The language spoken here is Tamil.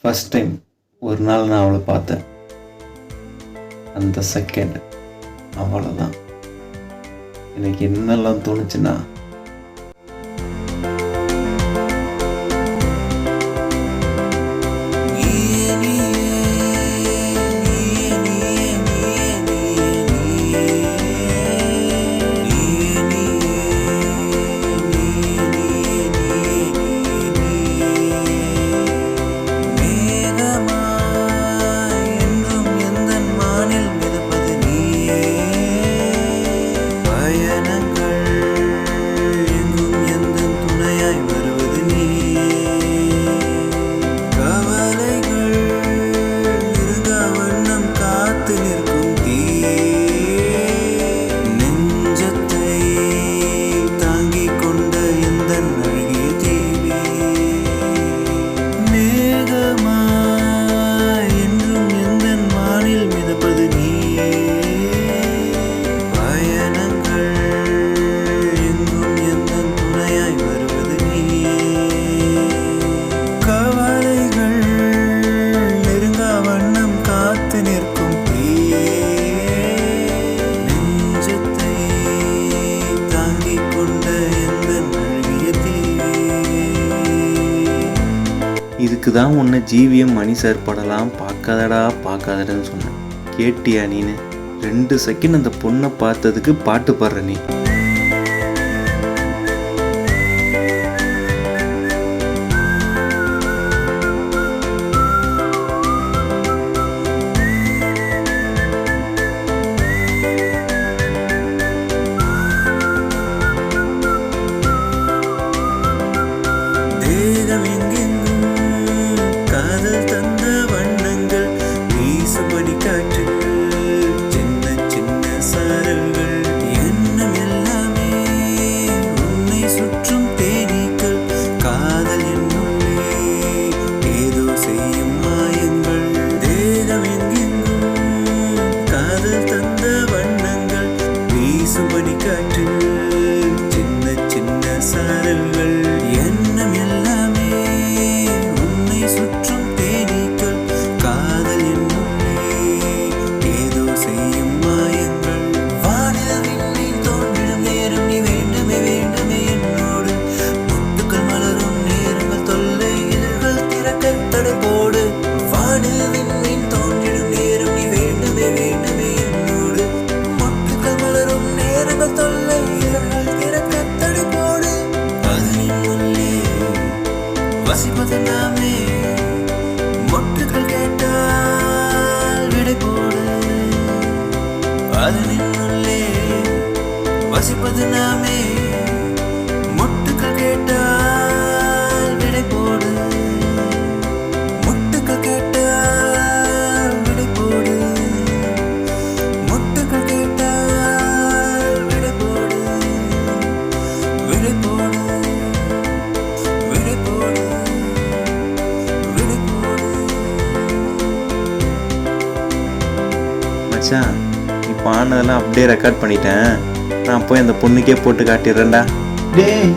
ஃபஸ்ட் டைம் ஒரு நாள் நான் அவளை பார்த்தேன். அந்த செகண்ட் அவ்வளோதான். எனக்கு என்னெல்லாம் தோணுச்சுன்னா, இதுக்கு தான் உன்னை ஜிவிஎம் மணி சார் படலாம் பார்க்காதடான்னு சொன்னேன். கேட்டியா நீனு? 2 செகண்ட் அந்த பொண்ணை பார்த்ததுக்கு பாட்டு பாடுற நீ. வசிப்பது நாமே, மொட்டுகள் கேட்டால் விடை போடு. அதனின்னுள்ளே வசிப்பது நாமே, மொட்டுகள் கேட்டால் விடை போடு. மொட்டுகள் கேட்டால் விடை போடு. மொட்டுகள் கேட்டால் விடை போடு. விடை போடு. மச்சான், இப்போ ஆனதெல்லாம் அப்படியே ரெக்கார்ட் பண்ணிட்டேன். நான் போய் அந்த பொண்ணுக்கே போட்டு காட்டிடுறேன்டா. டேய்